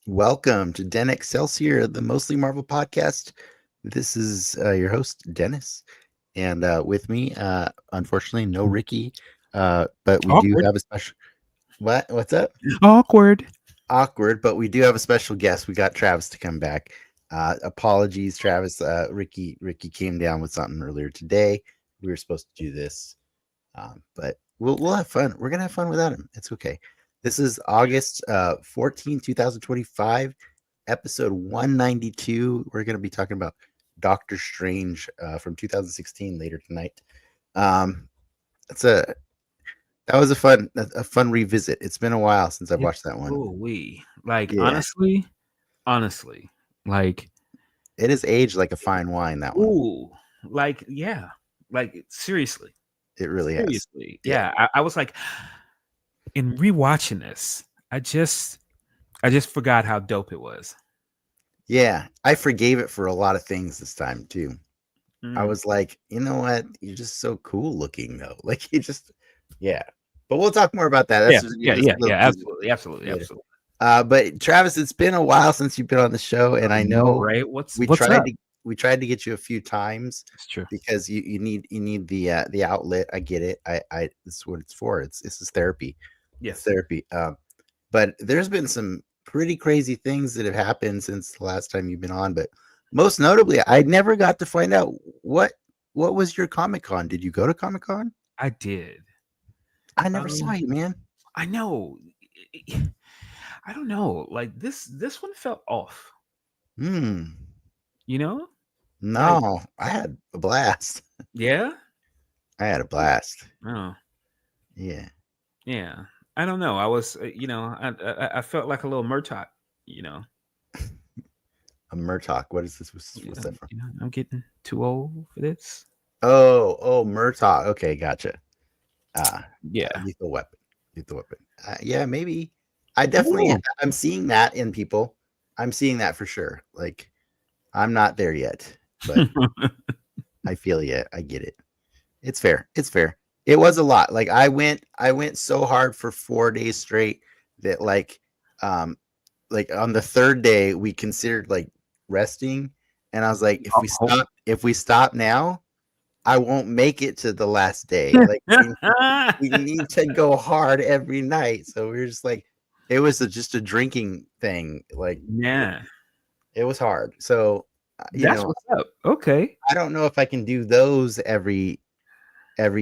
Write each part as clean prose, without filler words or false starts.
Welcome to Den Excelsior, the Mostly Marvel podcast. This is your host, Dennis. And with me, unfortunately, no Ricky, but we do Awkward. have a special. What's up? Awkward. Awkward, but we do have a special guest. We got Travis to come back. Apologies, Travis. Ricky came down with something earlier today. We were supposed to do this, but we'll have fun. We're gonna have fun without him. It's okay. This is August 14, 2025, episode 192. We're gonna be talking about Doctor Strange from 2016 later tonight. Um, it's a that was a fun revisit. It's been a while since I've watched that one. Oh, we like Yeah, honestly, like it is aged like a fine wine. That one. ooh, yeah, seriously, It really has. Yeah. yeah. I was like, in rewatching this, I just forgot how dope it was. Yeah, I forgave it for a lot of things this time too. I Mm. was like, you know what? You're just so cool looking though. Like you just, yeah. But we'll talk more about that. That's Yeah, just yeah, just yeah, a yeah. little teaser Absolutely, later. absolutely. But Travis, it's been a while since you've been on the show, and I I know, know right? we What's tried up? to we tried to get you a few times It's true. because you need the outlet. I get it. I this is what it's for. This is therapy. It's Yes. therapy. But there's been some pretty crazy things that have happened since the last time you've been on. But most notably, I never got to find out what what was your Comic Con. Did you go to Comic Con? I did. I never saw Um, you, man. I know. I don't know. Like this one felt off. Hmm. You know, like No, I had a blast. yeah. I had a blast. Oh, Yeah. yeah. I don't know. I was, I felt like a little Murtaugh. You know, A Murtock. What is this? What's yeah, that from? I'm getting too old for this. Oh, Murtock. Okay, gotcha. Yeah. Lethal Weapon. Lethal Weapon. Yeah, maybe. I definitely. Ooh. I'm seeing that in people. I'm seeing that for sure. Like, I'm not there yet, but I feel it. I get it. It's fair. It's fair. It was a lot. Like I went so hard for 4 days straight that um, like on the third day we considered like resting, and I was like, Oh. if we stop now, I won't make it to the last day. Like we need to go hard every night. So we were just like, it was just a drinking thing. Like Yeah, it was hard. So that's what's up. Okay, I don't know if I can do those every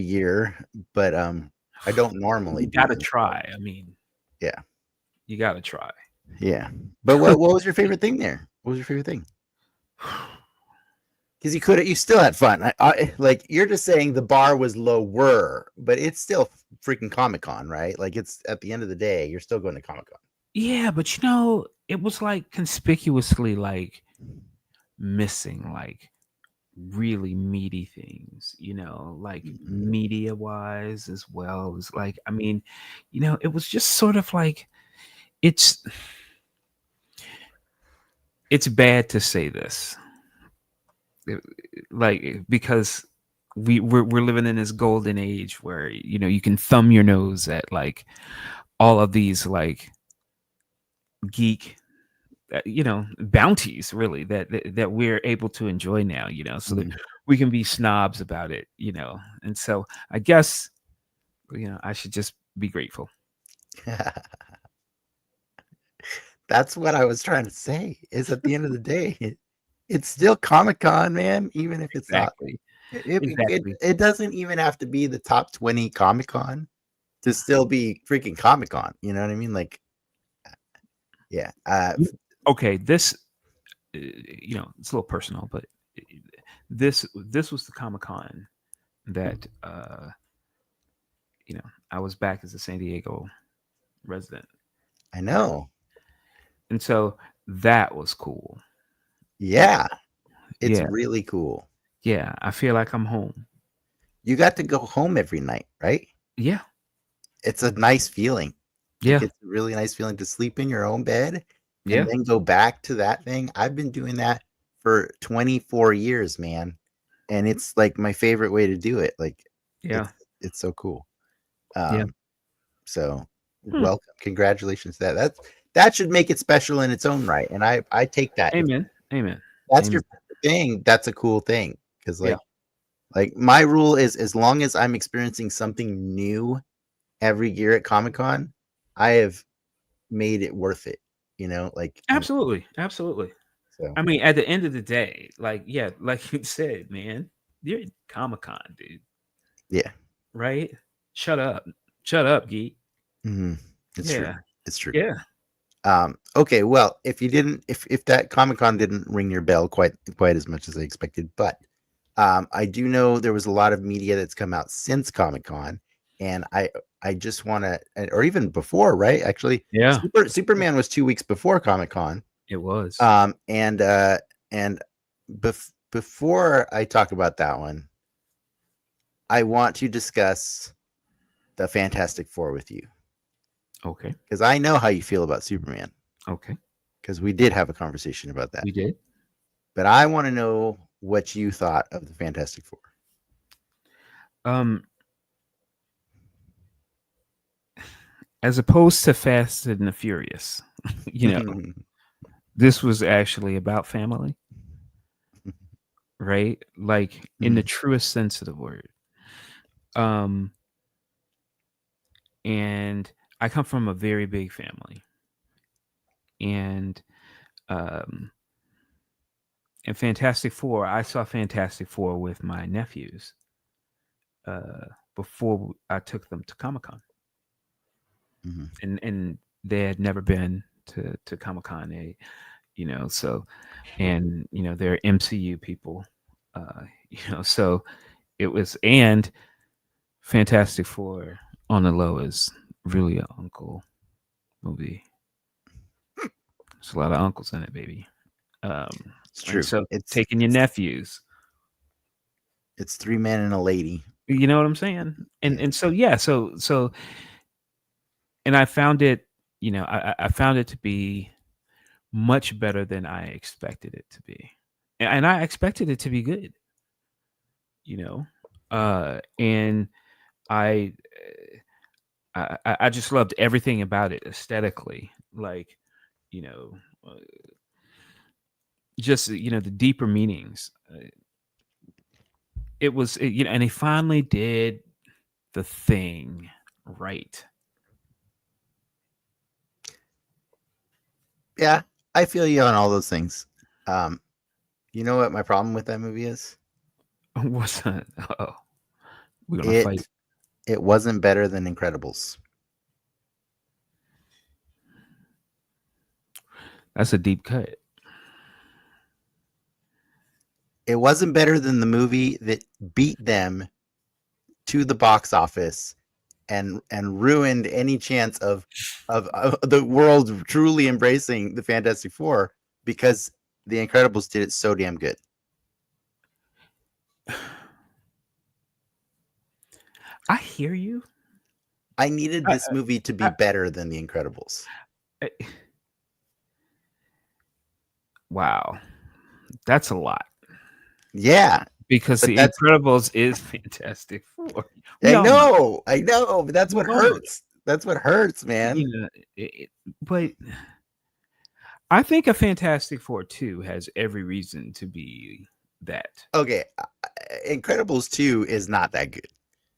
year, but I don't normally you do gotta them. So, try. I mean, yeah, you gotta try. yeah. But what was your favorite thing there? What was your favorite thing? Because you still had fun. Like you're just saying the bar was lower, but it's still freaking Comic Con, right? Like it's at the end of the day, you're still going to Comic Con. Yeah, but it was like conspicuously like missing like really meaty things, like Mm-hmm. media wise as well as like, I mean, it was just sort of like it's it's bad to say this, it- like because we're living in this golden age where you can thumb your nose at like all of these like geek bounties really that we're able to enjoy now, so that we can be snobs about it, and so I guess I should just be grateful. That's what I was trying to say. Is at the end of the day, it's still Comic Con, man. Even if it's not, Exactly. it Exactly. it doesn't even have to be the top 20 Comic Con to still be freaking Comic Con. You know what I mean? Like, yeah. Okay, this it's a little personal, but this was the Comic-Con that I was back as a San Diego resident, I know. and so that was cool. Yeah, it's Yeah. really cool. Yeah, I feel like I'm home. You got to go home every night, right? Yeah. It's a nice feeling. Like Yeah. it's a really nice feeling to sleep in your own bed and Yeah. then go back to that thing. I've been doing that for 24 years, man. And it's like my favorite way to do it. Like Yeah. it's so cool. Yeah. So Hmm. welcome. Congratulations to that. that should make it special in its own right. And I take that. If Amen. Amen. that's Amen. your thing, that's a cool thing. Because Yeah. like my rule is, as long as I'm experiencing something new every year at Comic-Con, I have made it worth it. Absolutely. Absolutely. So I mean, at the end of the day, like, yeah, like you said, man, you're at Comic-Con, dude. yeah. Right? Shut up. Shut up, geek. It's true. Yeah. It's true. Yeah. Okay, well, if that Comic-Con didn't ring your bell quite as much as I expected, but I do know there was a lot of media that's come out since Comic-Con, and I just want to, or even before, right? Actually, Yeah. Superman was 2 weeks before Comic-Con. It was. And before I talk about that one, I want to discuss the Fantastic Four with you, Okay. because I know how you feel about Superman, Okay. because we did have a conversation about that. We did. But I want to know what you thought of the Fantastic Four. As opposed to Fast and the Furious, this was actually about family, right? Like in the truest sense of the word. And I come from a very big family, and Fantastic Four, I saw Fantastic Four with my nephews before I took them to Comic-Con. And they had never been to Comic-Con. So, and they're MCU people, so it was, and Fantastic Four on the low is really an uncle movie. There's a lot of uncles in it, baby. It's true. So it's taking your nephews. It's 3 men and a lady. You know what I'm saying? And so yeah, so and I found it, I found it to be much better than I expected it to be. And I expected it to be good. And I just loved everything about it aesthetically, like, just the deeper meanings. It was, and they finally did the thing right. Yeah, I feel you on all those things. You know what my problem with that movie is? What's that? Oh, we're gonna fight. It wasn't better than Incredibles. That's a deep cut. It wasn't better than the movie that beat them to the box office and ruined any chance of the world truly embracing the Fantastic Four, because the Incredibles did it so damn good. I hear you. I needed this movie to be better than the Incredibles. Wow, that's a lot. Yeah, because the Incredibles is Fantastic Four. I know, but that's what hurts. That's what hurts, man. But I think a Fantastic Four 2 has every reason to be that. Okay, Incredibles 2 is not that good.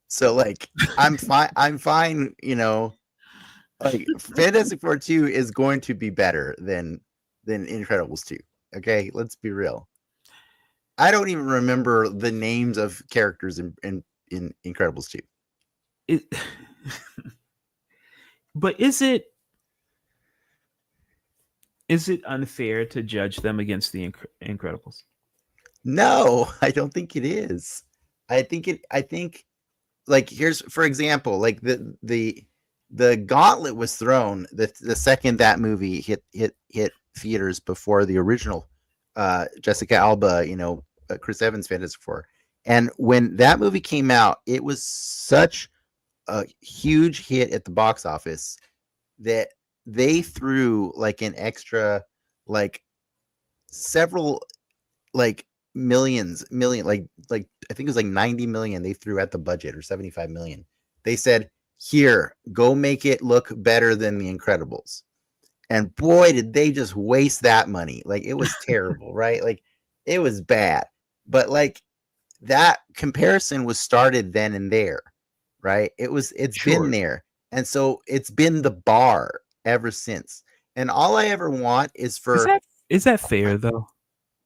So like, I'm fine. I'm fine. Like Fantastic Four 2 is going to be better than Incredibles 2. Okay, let's be real. I don't even remember the names of characters in Incredibles 2. But is it unfair to judge them against the Incredibles? No, I don't think it is. I think like, here's, for example, like the gauntlet was thrown the second that movie hit theaters before the original Jessica Alba, Chris Evans Fantastic Four. And when that movie came out, it was such a huge hit at the box office that they threw like an extra, like several, like million, like I think it was like 90 million they threw at the budget, or 75 million. They said, here, go make it look better than the Incredibles. And boy, did they just waste that money. Like it was terrible, right? Like it was bad. But like that comparison was started then and there, right? It's been Sure. there. And so it's been the bar ever since. And all I ever want is Is for that is that fair though?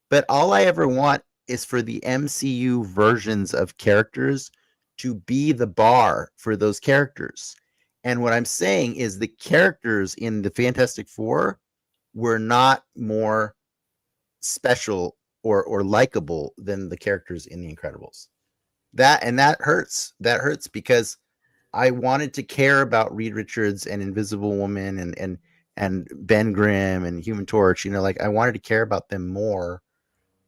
but all I ever want is for the MCU versions of characters to be the bar for those characters. And what I'm saying is the characters in the Fantastic Four were not more special or likable than the characters in the Incredibles. That hurts. That hurts because I wanted to care about Reed Richards and Invisible Woman and Ben Grimm and Human Torch. You know, like I wanted to care about them more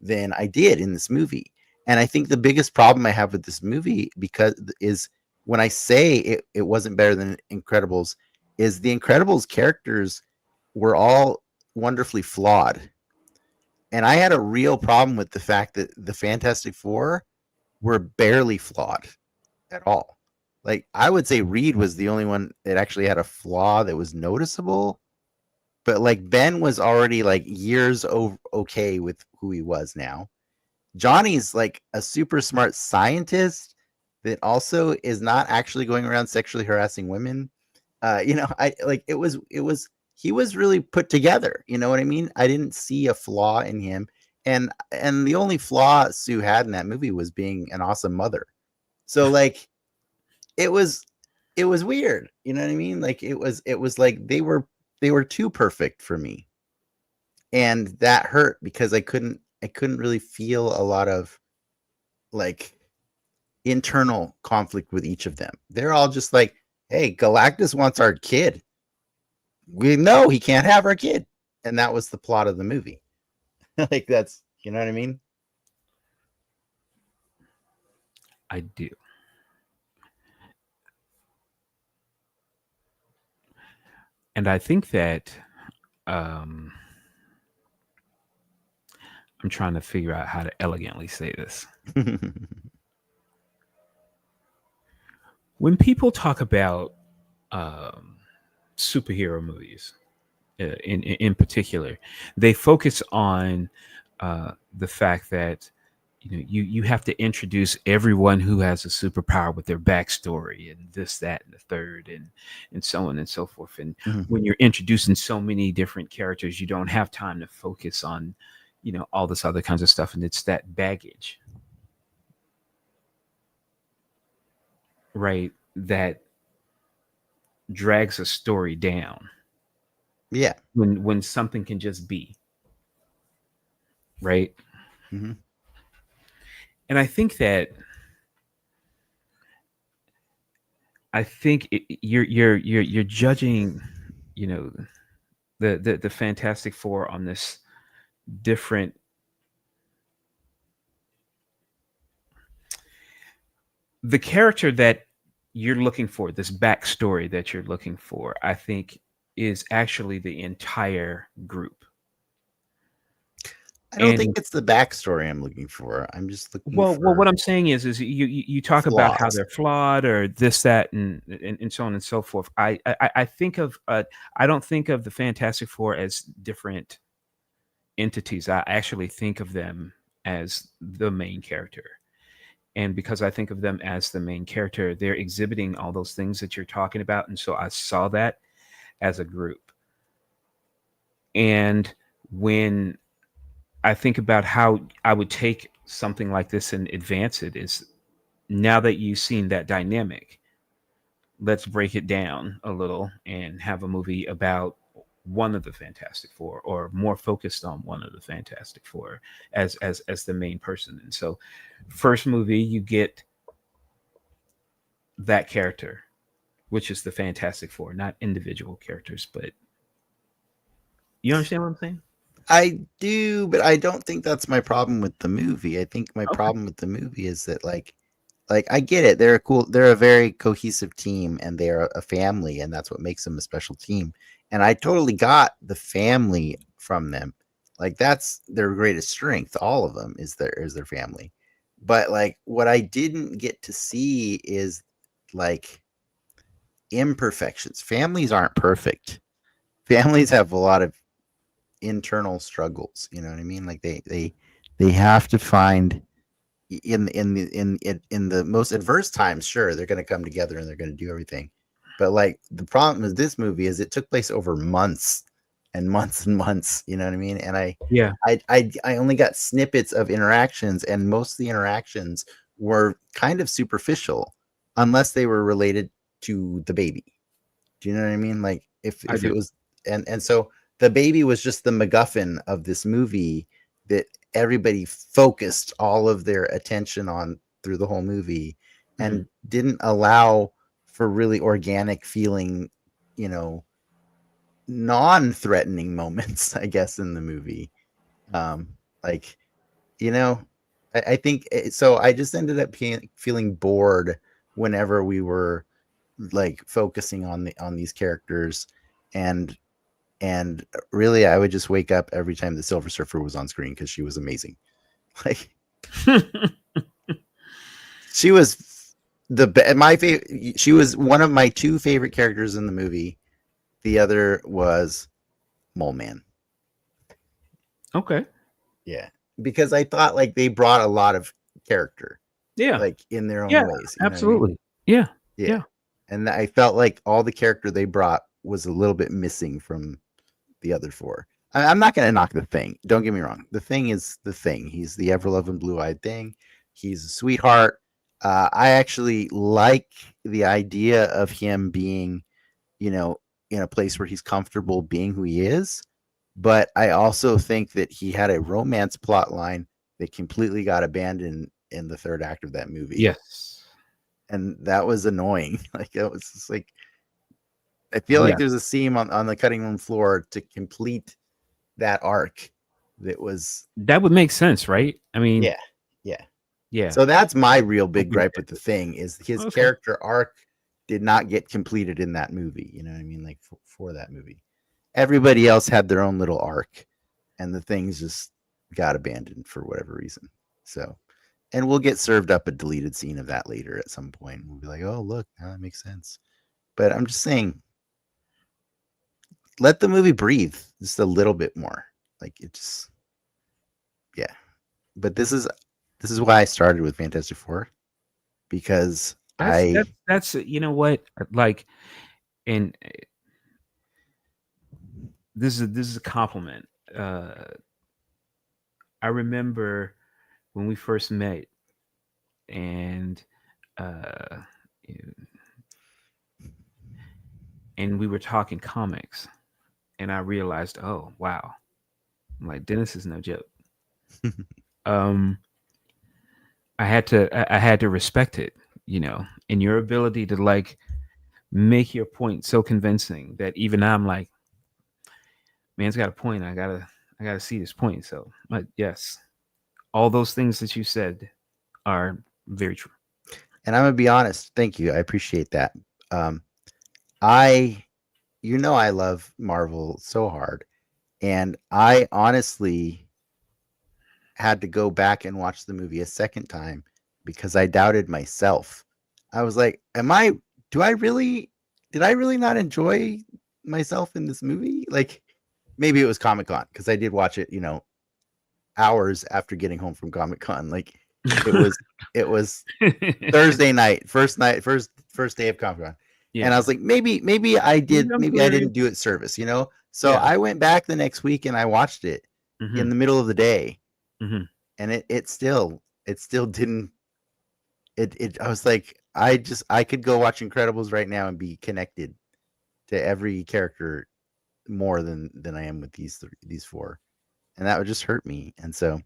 than I did in this movie. And I think the biggest problem I have with this movie because is when I say it wasn't better than Incredibles, is the Incredibles characters were all wonderfully flawed. And I had a real problem with the fact that the Fantastic Four were barely flawed at all. Like I would say Reed was the only one that actually had a flaw that was noticeable, but like Ben was already like years okay with who he was now. Johnny's like a super smart scientist that also is not actually going around sexually harassing women. You know, I like it was he was really put together. You know what I mean? I didn't see a flaw in him, and the only flaw Sue had in that movie was being an awesome mother. So like it was it was weird. You know what I mean? Like it was like they were too perfect for me, and that hurt because I couldn't really feel a lot of like internal conflict with each of them. They're all just like, hey, Galactus wants our kid. We know he can't have our kid. And that was the plot of the movie. Like that's, you know what I mean? I do. And I think that um I'm trying to figure out how to elegantly say this. When people talk about um, superhero movies, in particular, they focus on the fact that you have to introduce everyone who has a superpower with their backstory and this, that, and the third, and so on and so forth. And Mhm. when you're introducing so many different characters, you don't have time to focus on all this other kinds of stuff, and it's that baggage, right, that drags a story down Yeah. when something can just be right. Hmm. And I think you're judging, you know, the Fantastic Four on this different. The character that you're looking for, this backstory that you're looking for, I think is actually the entire group. I don't think And it's the backstory I'm looking for. I'm just looking well, for what I'm saying is you talk about how flaws. they're flawed or this, that, and so on and so forth. I think of I don't think of the Fantastic Four as different entities. I actually think of them as the main character. And because I think of them as the main character, they're exhibiting all those things that you're talking about. And so I saw that as a group. And when I think about how I would take something like this and advance it, is now that you've seen that dynamic, let's break it down a little and have a movie about one of the Fantastic Four, or more focused on one of the Fantastic Four as the main person. And so, first movie, you get that character, which is the Fantastic Four, not individual characters, but you understand what I'm saying? I do, but I don't think that's my problem with the movie. I think my Okay. problem with the movie is that like I get it. They're a very cohesive team and they're a family and that's what makes them a special team. And I totally got the family from them. Like that's their greatest strength. All of them is their family. But like what I didn't get to see is like imperfections. Families aren't perfect. families have a lot of internal struggles. You know what I mean? Like they have to find in the most adverse times. Sure, they're going to come together and they're going to do everything. But like the problem with this movie is it took place over months and months and months. You know what I mean? And Yeah. I only got snippets of interactions, and most of the interactions were kind of superficial, unless they were related to the baby. Do you know what I mean? Like I if it do. was and so the baby was just the MacGuffin of this movie that everybody focused all of their attention on through the whole movie Mhm. and didn't allow for really organic feeling, you know, non-threatening moments, I guess, in the movie. Um, like, you know, I think so. I just ended up feeling bored whenever we were like focusing on these characters, and really I would just wake up every time the Silver Surfer was on screen because she was amazing. Like she was my favorite. She was one of my two favorite characters in the movie. The other was Mole Man. Okay. Yeah, because I thought like they brought a lot of character, Yeah. like in their own Yeah. ways. You know what I mean? Absolutely. Yeah. Yeah, Yeah. and I felt like all the character they brought was a little bit missing from the other four. I'm not going to knock the Thing. Don't get me wrong. The Thing is the Thing. He's the ever loving blue eyed thing. He's a sweetheart. I actually like the idea of him being, you know, in a place where he's comfortable being who he is. But I also think that he had a romance plot line that completely got abandoned in the third act of that movie. Yes. And that was annoying. Like, it was just like, I feel like Yeah. there's a scene on the cutting room floor to complete that arc that was That would make sense, right? I mean, yeah, yeah. yeah. So that's my real big Open gripe with the ended. Thing is his Okay. character arc did not get completed in that movie. You know what I mean? Like for that movie, everybody else had their own little arc, and the Things just got abandoned for whatever reason. So, and we'll get served up a deleted scene of that later at some point. We'll be like, oh look, now that makes sense. But I'm just saying, let the movie breathe just a little bit more. Like it just, yeah. But this is why I started with Fantastic Four because I That's you know what, like, and this is a compliment. Uh, I remember when we first met, and uh, and we were talking comics, and I realized, oh wow, I'm like, Dennis is no joke. Um, I had to respect it, and your ability to like make your point so convincing that even I'm like, man's got a point. I gotta see this point. So, but yes, all those things that you said are very true. and I'm gonna be honest. Thank you, I appreciate that. Um, I I love Marvel so hard, and I honestly had to go back and watch the movie a second time because I doubted myself. I was like, "Am I? Do I really? Did I really not enjoy myself in this movie?" Like, maybe it was Comic Con because I did watch it, hours after getting home from Comic Con. Like, it was it was Thursday night, first day of Comic Con, and I Yeah. was like, maybe I did, I'm maybe I curious. didn't do it service. So Yeah. I went back the next week and I watched it in Hmm. the middle of the day, Hmm. and it still didn't. It I was like, I could go watch Incredibles right now and be connected to every character more than I am with these four, and that would just hurt me. And so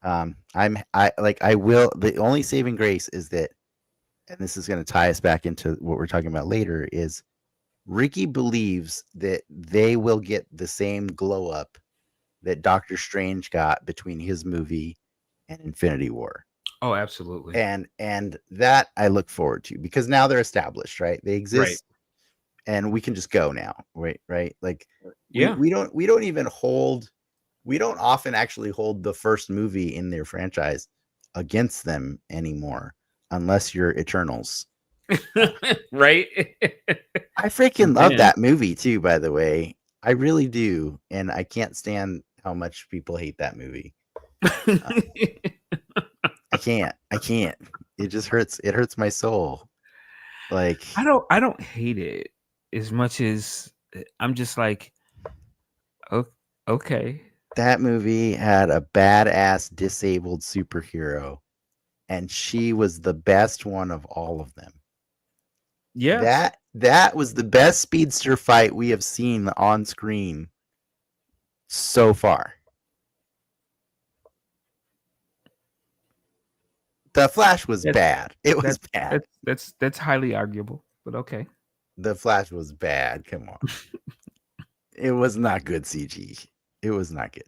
I will. The only saving grace is that, and this is going to tie us back into what we're talking about later, is Ricky believes that they will get the same glow up that Doctor Strange got between his movie and Infinity War. Oh, absolutely. And that I look forward to because now they're established, right? They Right. exist and we can just go now, right? Like we Yeah. we don't we don't even hold we don't often actually hold the first movie in their franchise against them anymore unless you're Eternals. Right. I freaking love Man. that movie too, by the way. I really do, and I can't stand how much people hate that movie. Uh, I can't. I can't. It just hurts. It hurts my soul. Like I don't hate it as much as I'm just like, "Oh, okay. that movie had a badass disabled superhero, and she was the best one of all of them. Yes. That was the best speedster fight we have seen on screen so far. The Flash was That bad. It was that bad. that's highly arguable, but okay. The Flash was bad. Come on. It was not good CG. It was not good.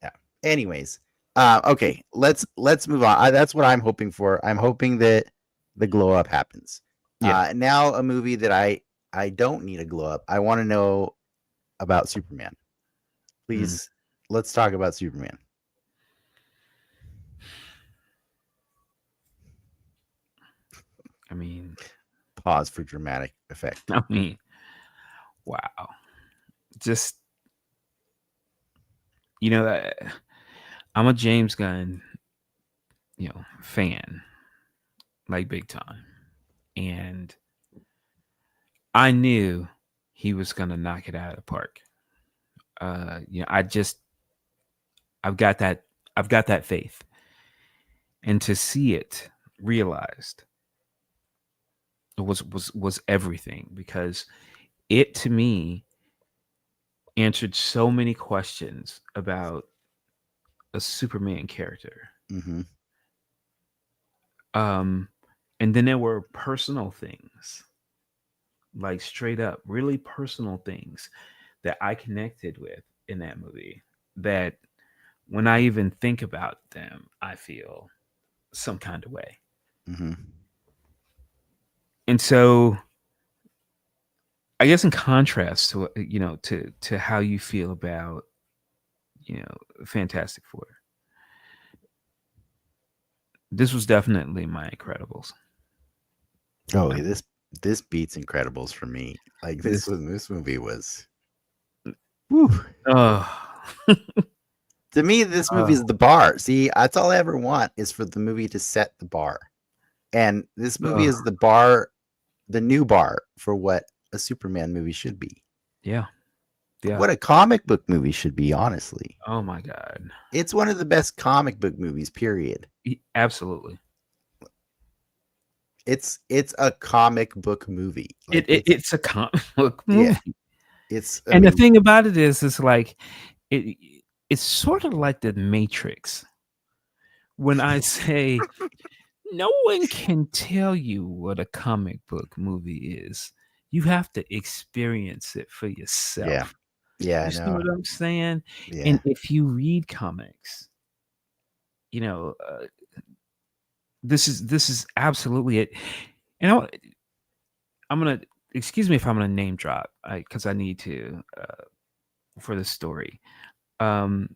Yeah. Anyways, okay, let's move on. That's what I'm hoping for. I'm hoping that the glow up happens. Yeah. Now a movie that I don't need a glow up. I want to know about Superman. Mm. Please, let's talk about Superman. I mean, Pause for dramatic effect. I mean, wow. Just you know, I'm a James Gunn, fan, like big time, and I knew he was gonna knock it out of the park. I've got that, I've got that faith, and to see it realized was everything because it to me answered so many questions about a Superman character. Mm-hmm. Um, and then there were personal things, like straight up, really personal things that I connected with in that movie. That when I even think about them, I feel some kind of way. Mm-hmm. And so, I guess in contrast to to how you feel about Fantastic Four, this was definitely my Incredibles. Oh, this beats Incredibles for me. Like This, this movie was. Whew. oh, To me, this movie is the bar. See, that's all I ever want is for the movie to set the bar. And this movie oh, is the bar, the new bar for what a Superman movie should be. yeah, yeah. What a comic book movie should be, honestly. Oh my god, It's one of the best comic book movies, period. absolutely. It's a comic book movie. Like It's a comic book yeah, movie, it's I and the mean, thing about it is like it. It's sort of like the Matrix. When I say no one can tell you what a comic book movie is, you have to experience it for yeah. yourself. Yeah, I You see know. what I'm saying? Yeah. And if you read comics, you know, this is absolutely it. And I'm gonna excuse me if I'm gonna name drop because I need to for the story. Um,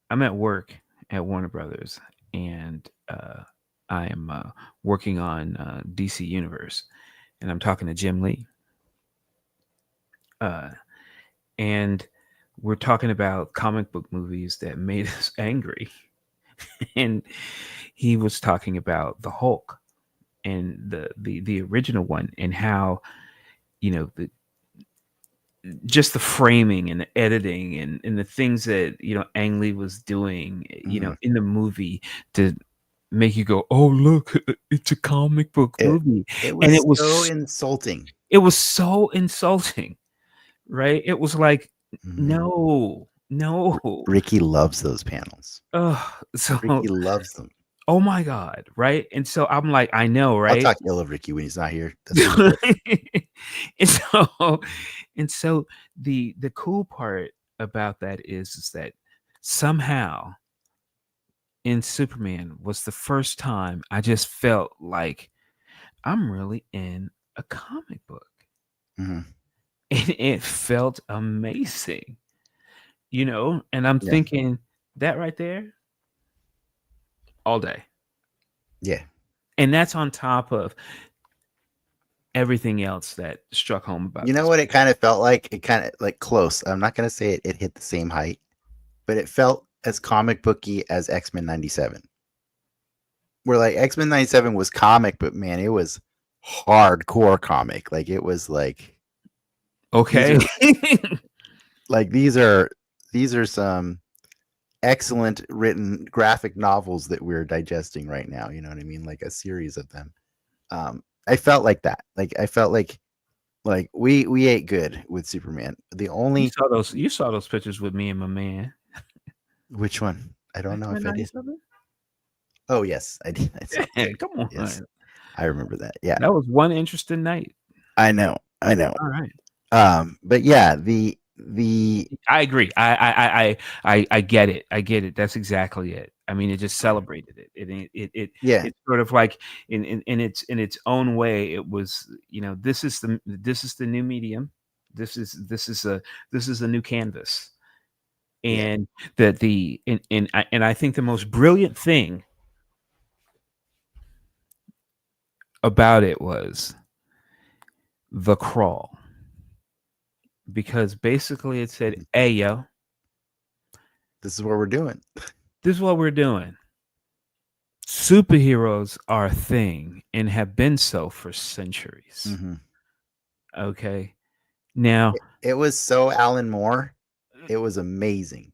I'm at work at Warner Brothers, and I am working on DC Universe, and I'm talking to Jim Lee, uh, and we're talking about comic book movies that made us angry, and he was talking about the Hulk and the original one, and how the just the framing and the editing and the things that Ang Lee was doing Mhm. in the movie to make you go, oh look, it's a comic book It movie. it And was so insulting. it was so insulting, right? It was like, Mhm. no, no. Ricky loves those panels. So Ricky loves them. oh my god, right? And so I'm like, I know, I'll right? talk ill of Ricky when he's not here. That's what he does. and so and so the cool part about that is that somehow in Superman was the first time I just felt like I'm really in a comic book. Mhm. And it felt amazing, and I'm Yeah. thinking that right there all day. Yeah. And that's on top of everything else that struck home about You know this. what it kind of felt like? It kind of like close. I'm not gonna say it hit the same height, but it felt as comic booky as X-Men 97. Where like X-Men 97 was comic, but man, it was hardcore comic. Like it was like these Okay. are like these are some excellent written graphic novels that we're digesting right now. You know what I mean? Like a series of them. I felt like that. Like I felt like we ate good with Superman. The only You saw those pictures with me and my man. which one? I don't know X-Men if I did. 97? Oh yes, I did. I saw Yeah, that. come on. Yes, I remember that. Yeah, That was one interesting night. I know. I know. All right. But yeah, the I agree. I get it. I get it. That's exactly it. I mean, it just celebrated it. yeah, It's sort of like in its own way. It was, this is the new medium. This is a new canvas. yeah. And that and I think the most brilliant thing about it was the crawl, because basically it said, "Hey, yo, This is what we're doing. this is what we're doing. Superheroes are a thing and have been so for centuries." Mm-hmm. Okay, now, It was so Alan Moore. It was amazing.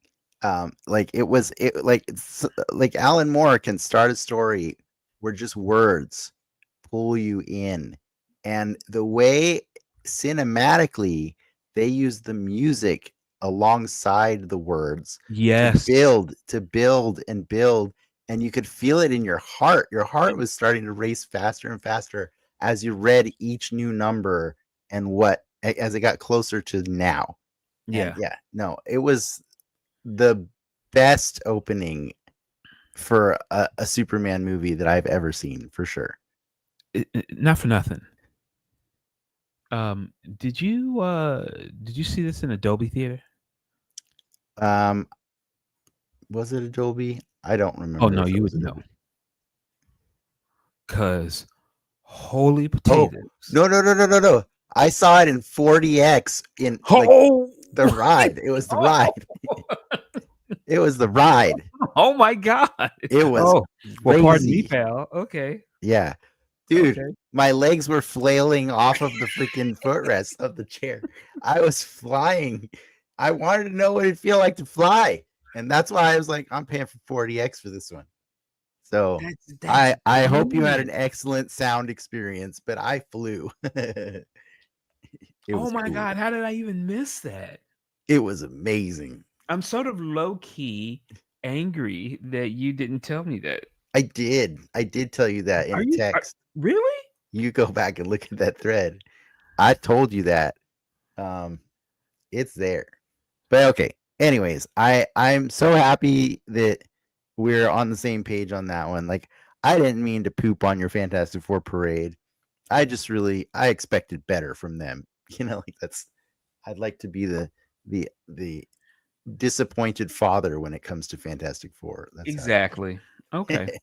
Like it was it like it's like Alan Moore can start a story where just words pull you in, and the way cinematically they use the music alongside the words yes, to build and build, and you could feel it in your heart. Your heart was starting to race faster and faster as you read each new number and what as it got closer to now. And yeah, yeah, no, it was the best opening for a Superman movie that I've ever seen, for sure. not for nothing. Did you see this in Adobe Theater? Um, was it Adobe? I don't Oh remember no, if it you was would know, Adobe. cause holy Oh, potatoes. no. I saw it in 40x in like Oh, the ride. It was the ride. It was the ride. oh my God. It was Oh, well, pardon me, crazy. pal. Okay, Yeah. Dude, okay. my legs were flailing off of the freaking footrest of the chair. I was flying. I wanted to know what it'd feel like to fly. And that's why I was like, I'm paying for 40x for this one. So That's I hope you had an brilliant. excellent sound experience, but I flew. It Oh was my cool. God, how did I even miss that? It was amazing. I'm sort of low key angry that you didn't tell me that. I did. I did tell you that in Are a you text. really? You go back and look at that thread. I told you that. Um, it's there. But okay. Anyways, I'm so happy that we're on the same page on that one. Like I didn't mean to poop on your Fantastic Four parade. I expected better from them. You know, like I'd like to be the disappointed father when it comes to Fantastic Four. That's how. Exactly. Okay.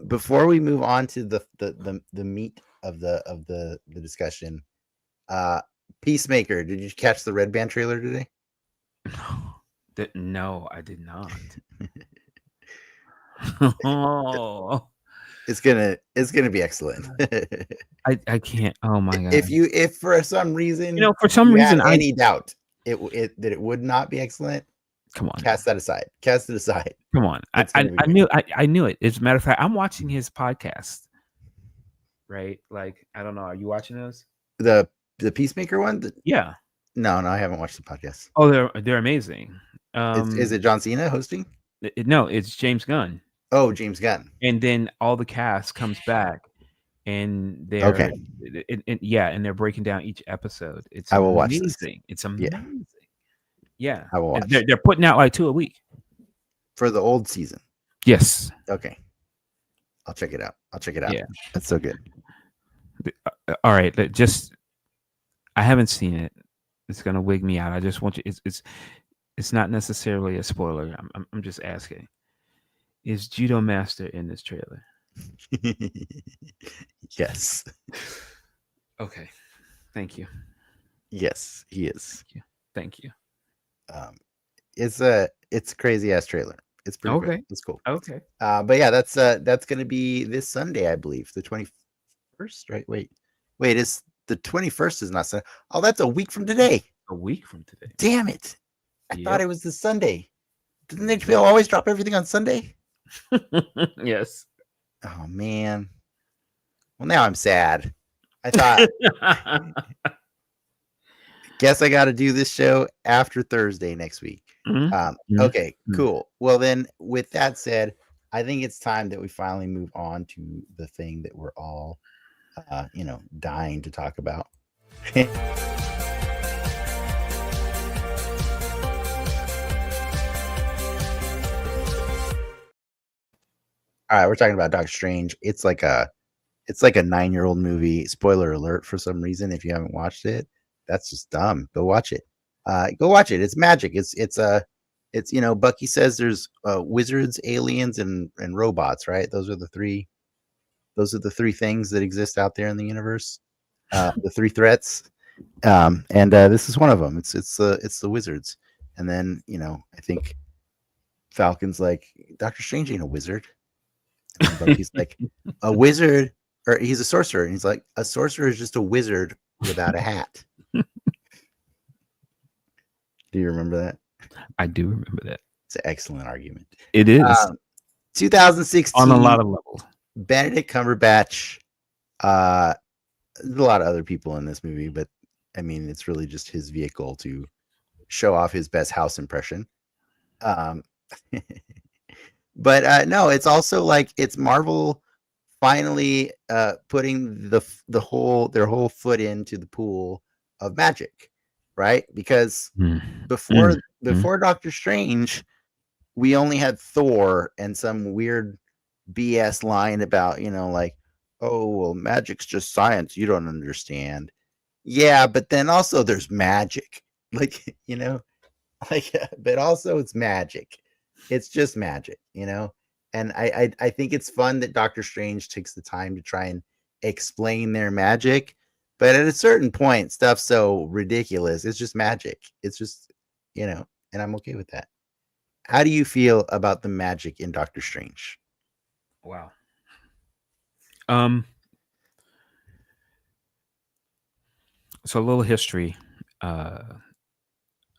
Before we move on to the meat of the discussion, uh, Peacemaker. Did you catch the Red Band trailer today? No, I did not. Oh, It's gonna be excellent. I can't. Oh my God. If for some reason For some you had reason, any doubt that it would not be excellent, come on. cast that aside. Cast it aside. Come on. It's gonna be I great. knew it. As a matter of fact, I'm watching his podcast. Right? Like, I don't know. Are you watching those? The Peacemaker one? Yeah. No, I haven't watched the podcast. Oh, they're amazing. Is it John Cena hosting? No, it's James Gunn. Oh, James Gunn. And then all the cast comes back, and Okay, and they're breaking down each episode. It's I will watch this. amazing. It's Yeah, amazing. Yeah. I will watch They're putting out like 2 a week. for the old season. Yes. Okay, I'll check it out. Yeah. That's so good. All right. I haven't seen it. It's gonna wig me out. I just want you. It's not necessarily a spoiler. I'm just asking. Is Judo Master in this trailer? Yes. Okay. Thank you. Yes, he is. Thank you. Thank you. Um, it's a crazy ass trailer. It's pretty great. Okay. It's cool. Okay. But yeah, that's gonna be this Sunday, I believe, the 21st. Right? Wait, is the 21st is not Sunday? Oh, that's a week from today. A week from today. Damn it! I thought Yep. it was this Sunday. Didn't HBO always drop everything on Sunday? Yes. Oh man. Well, now I'm sad. I thought, guess I got to do this show after Thursday next week. Mhm. Okay, Mhm. cool. Well, then, with that said, I think it's time that we finally move on to the thing that we're all, dying to talk about. All right, we're talking about Doctor Strange. It's like a 9-year-old movie. Spoiler alert for some reason. If you haven't watched it, that's just dumb. Go watch it. Go watch it. It's magic. It's Bucky says there's wizards, aliens, and robots. Right? Those are the three. Those are the three things that exist out there in the universe. The three threats. And this is one of them. It's the wizards. And then I think Falcon's like, Doctor Strange ain't a wizard. And then Bucky's like, a wizard, or he's a sorcerer. And he's like, a sorcerer is just a wizard without a hat. Do you remember that? I do remember that. It's an excellent argument. It is on a 2016, lot of levels. Benedict Cumberbatch. There's a lot of other people in this movie, but I mean, it's really just his vehicle to show off his best house impression. Um, but no, it's also like it's Marvel finally putting their whole foot into the pool of magic, right? Because Mm. before Mm. before Doctor Strange, we only had Thor and some weird BS line about, like, oh, well, magic's just science. You don't understand. Yeah, but then also there's magic. Like, like, but also it's magic. It's just magic. And I think it's fun that Doctor Strange takes the time to try and explain their magic. But at a certain point, stuff's so ridiculous. It's just magic. It's just, and I'm okay with that. How do you feel about the magic in Doctor Strange? Wow. Um. So a little history. Uh,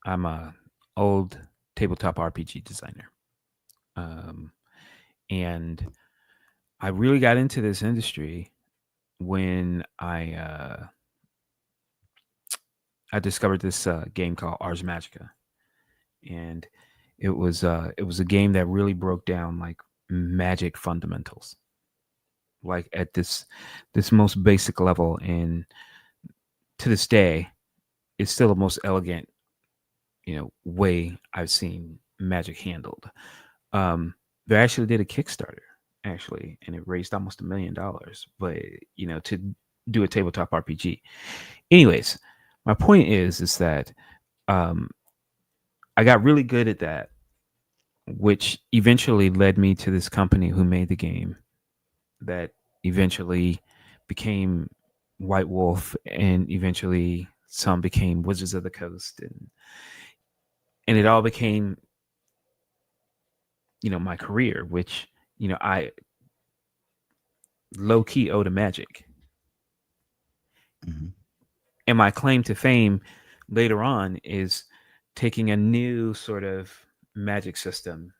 I'm a old tabletop RPG designer. Um, and I really got into this industry when I discovered this game called Ars Magica, and it was a game that really broke down like magic fundamentals, like at this most basic level, and to this day, it's still the most elegant way I've seen magic handled. They actually did a Kickstarter actually, and it raised almost $1 million. But to do a tabletop RPG. Anyways, my point is that um, I got really good at that, which eventually led me to this company who made the game that eventually became White Wolf, and eventually some became Wizards of the Coast, and it all became my career, which I low key owe to magic. Mm-hmm. And my claim to fame later on is taking a new sort of magic system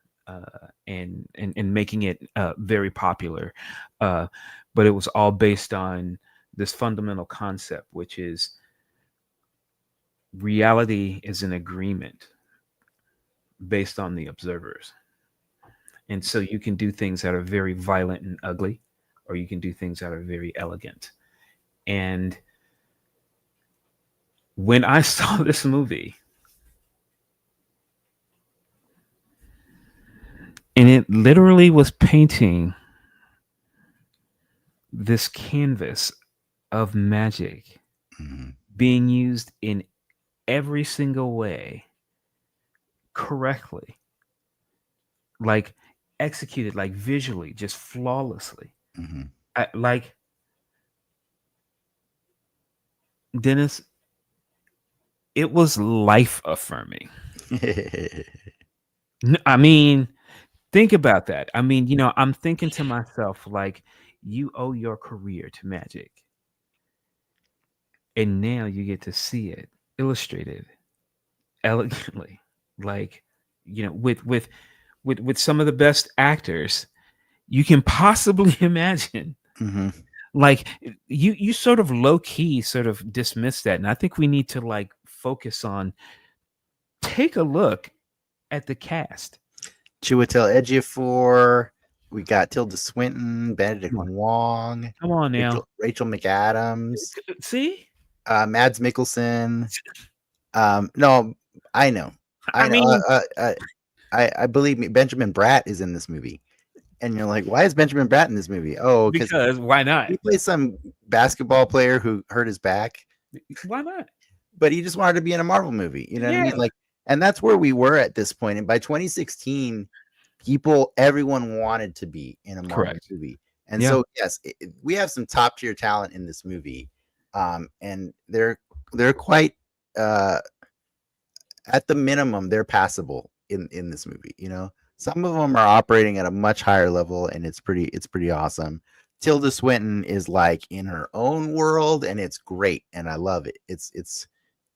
and making it very popular. Uh, but it was all based on this fundamental concept, which is reality is an agreement based on the observers. And so you can do things that are very violent and ugly, or you can do things that are very elegant. And when I saw this movie, and it literally was painting this canvas of magic Mm-hmm. being used in every single way correctly, like executed, like visually, just flawlessly. Mm-hmm. Like Dennis, it was life affirming. I mean, think about that. I mean, I'm thinking to myself, like, you owe your career to magic. And now you get to see it illustrated elegantly, like, with some of the best actors you can possibly imagine. Hmm. Like, you sort of low key sort of dismiss that, and I think we need to like focus on, take a look at the cast. Chiwetel Ejiofor. We got Tilda Swinton, Come Benedict on, Wong, come on now. Rachel McAdams, See, Mads Mikkelsen. No, I know, I I know. mean, I believe me. Benjamin Bratt is in this movie, and you're like, why is Benjamin Bratt in this movie? Oh, because because why not? he plays some basketball player who hurt his back, Why not? but he just wanted to be in a Marvel movie. You know what I Yeah, mean? Like, and that's where we were at this point. And by 2016, everyone wanted to be in a Marvel correct. movie. And Yeah. so, yes, we have some top tier talent in this movie, and they're quite at the minimum they're passable in this movie. Some of them are operating at a much higher level, and it's pretty awesome. Tilda Swinton is like in her own world, and it's great, and I love it.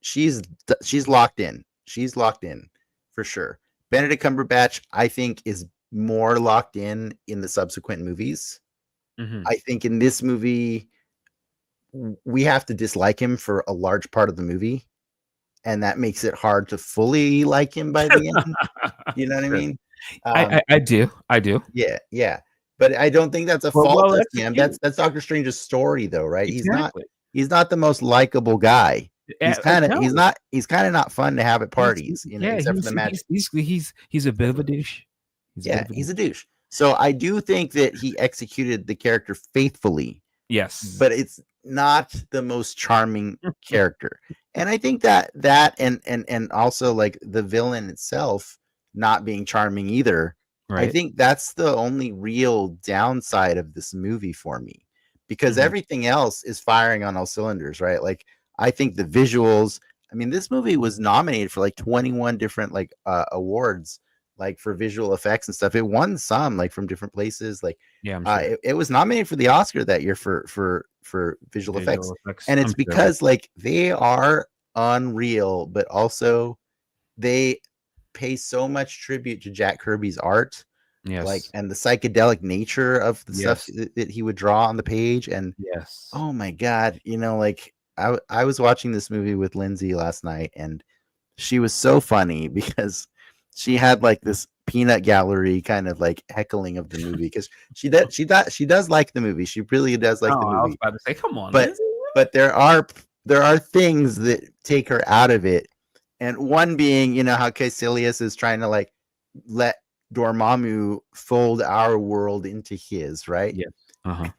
She's she's locked in. She's locked in for sure. Benedict Cumberbatch, I think, is more locked in the subsequent movies. Mm-hmm. I think in this movie, we have to dislike him for a large part of the movie, and that makes it hard to fully like him by the end. You know what I Sure. mean? I do. I do. Yeah, yeah. But I don't think that's a Well, fault well of him. executed. That's Doctor Strange's story, though, right? Exactly. He's not the most likable guy. No, He's kind of not fun to have at parties, yeah, except for the magic. he's a bit of a douche. He's a bit Yeah, of a he's a douche. douche. So I do think that he executed the character faithfully, Yes. but it's not the most charming character. And I think that and also like the villain itself not being charming either. I Right. think that's the only real downside of this movie for me, because Mhm. everything else is firing on all cylinders, right? Like, I think the visuals, I mean, this movie was nominated for like 21 different like awards, like for visual effects and stuff. It won some like from different places. Like, Yeah, I'm sure. it was nominated for the Oscar that year for visual effects. Visual effects. And it's I'm sure of it. because like they are unreal, but also they pay so much tribute to Jack Kirby's art, like, Yes. and the psychedelic nature of the stuff Yes. that he would draw on the page. And Yes. oh my god, like I was watching this movie with Lindsay last night, and she was so funny because she had like this peanut gallery kind of like heckling of the movie, because she does like the movie. She really does like Oh, the I was movie, about to say, come on, but Lindsay. but there are things that take her out of it, and one being, how Caecilius is trying to like let Dormammu fold our world into his, right? Yes. Uh-huh.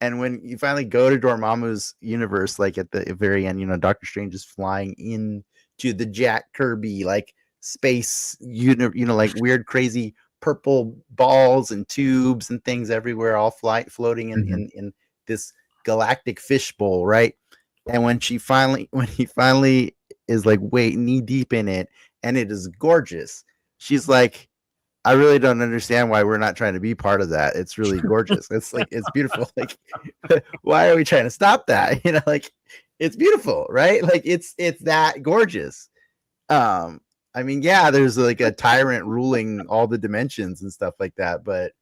And when you finally go to Dormammu's universe, like at the very end, Doctor Strange is flying into the Jack Kirby like space, like weird, crazy purple balls and tubes and things everywhere, all floating in, Mhm. in this galactic fishbowl, right? And when he finally is like knee deep in it, and it is gorgeous, she's like, I really don't understand why we're not trying to be part of that. It's really gorgeous. It's like, it's beautiful. Like, why are we trying to stop that? Like, it's beautiful, right? Like, it's that gorgeous. I mean, yeah, there's like a tyrant ruling all the dimensions and stuff like that, but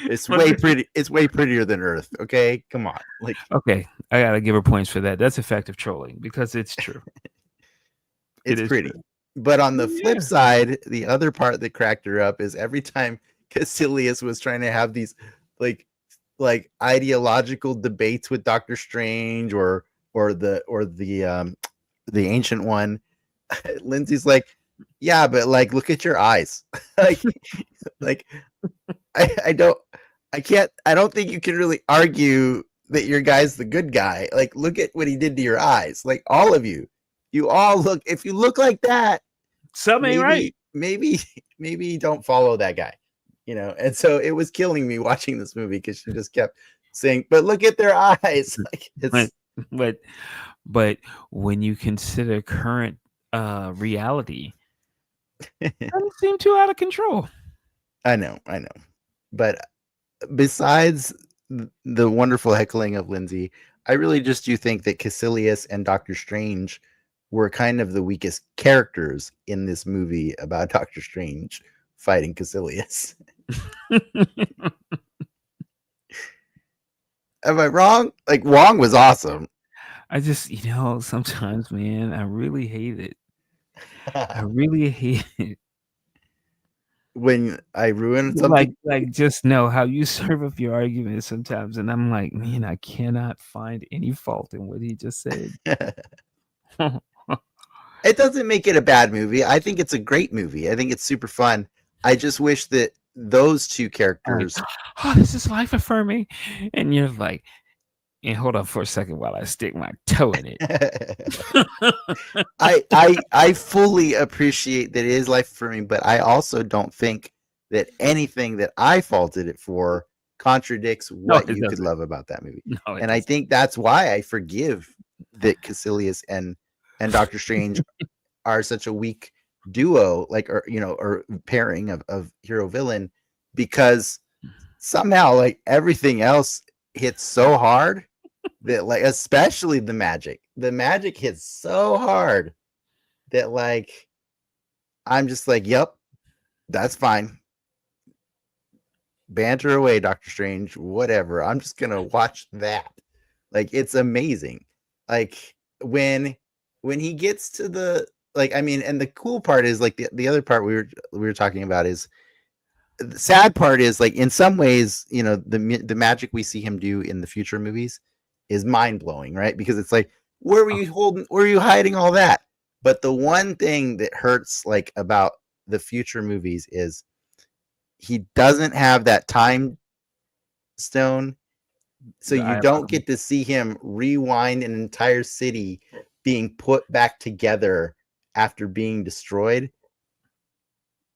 it's way pretty. It's way prettier than Earth. Okay, come on. Like, Okay, I gotta give her points for that. That's effective trolling because it's true. It it's is pretty. true. But on the flip Yeah. side, the other part that cracked her up is every time Caecilius was trying to have these like ideological debates with Doctor Strange or the ancient one, Lindsay's like, yeah, but like, look at your eyes. like like I don't think you can really argue that your guy's the good guy. Like, look at what he did to your eyes. Like, all of you all look, if you look like that, Something ain't right. maybe don't follow that guy, And so it was killing me watching this movie, because she just kept saying, but look at their eyes. Like, it's But But when you consider current reality, doesn't seem too out of control. I know. But besides the wonderful heckling of Lindsay, I really just do think that Caecilius and Doctor Strange were kind of the weakest characters in this movie about Doctor Strange fighting Caecilius. Am I wrong? Like, Wong was awesome. I just, sometimes, man, I really hate it. I really hate it. When I ruin something. Like, just know how you serve up your argument sometimes, and I'm like, man, I cannot find any fault in what he just said. It doesn't make it a bad movie. I think it's a great movie. I think it's super fun. I just wish that those two Like, characters. oh, this is life affirming, and you're like, and hold on for a second while I stick my toe in it. I fully appreciate that it is life affirming, but I also don't think that anything that I faulted it for contradicts what it you could doesn't. love about that movie. No, it And I doesn't. think that's why I forgive that Caecilius and Doctor Strange are such a weak duo, like, or pairing of hero villain, because somehow, like, everything else hits so hard that, like, especially the magic hits so hard that, like, I'm just like, yep, that's fine. Banter away, Doctor Strange, whatever. I'm just gonna watch that. Like, it's amazing. Like, when he gets to the, like, I mean, and the cool part is, like, the other part we were talking about is, the sad part is, like, in some ways, the magic we see him do in the future movies is mind blowing, right? Because it's like, where were you hiding all that? But the one thing that hurts, like, about the future movies is he doesn't have that time stone, so The you eye don't bottom. get to see him rewind an entire city being put back together after being destroyed.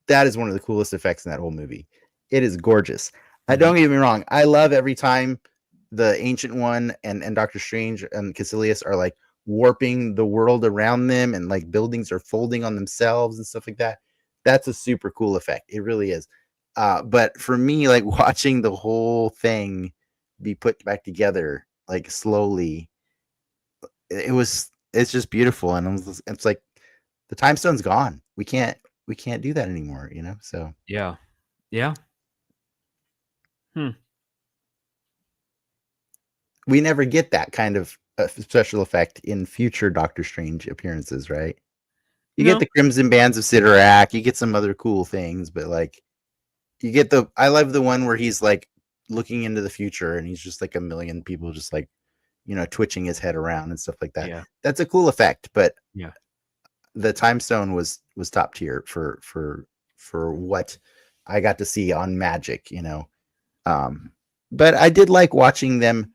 That is one of the coolest effects in that whole movie. It is gorgeous. I don't get me wrong. I love every time the Ancient One and Doctor Strange and Caecilius are, like, warping the world around them, and, like, buildings are folding on themselves and stuff like that. That's a super cool effect. It really is. But for me, like, watching the whole thing be put back together, like, slowly, it's just beautiful. And it's like, the time stone's gone. We can't do that anymore, so. Yeah. Yeah. We never get that kind of special effect in future Doctor Strange appearances, right? You get No. the Crimson Bands of Sidorak, you get some other cool things, but, like, I love the one where he's, like, looking into the future and he's just, like, a million people just, like, twitching his head around and stuff like that. Yeah. That's a cool effect, but Yeah. the Time Stone was top tier for what I got to see on Magic, but I did like watching them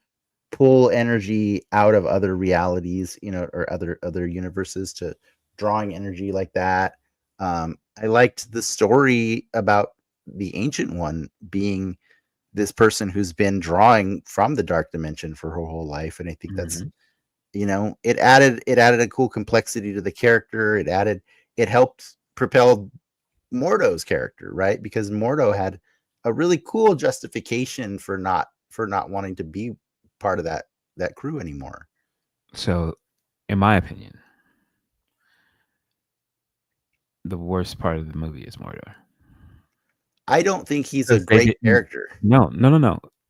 pull energy out of other realities, or other universes, to drawing energy like that. I liked the story about the Ancient One being this person who's been drawing from the dark dimension for her whole life, and I think that's, it added a cool complexity to the character. It helped propel Mordo's character, right? Because Mordo had a really cool justification for not wanting to be part of that crew anymore. So, in my opinion, the worst part of the movie is Mordor. I don't think he's a Because they great didn't. character. No.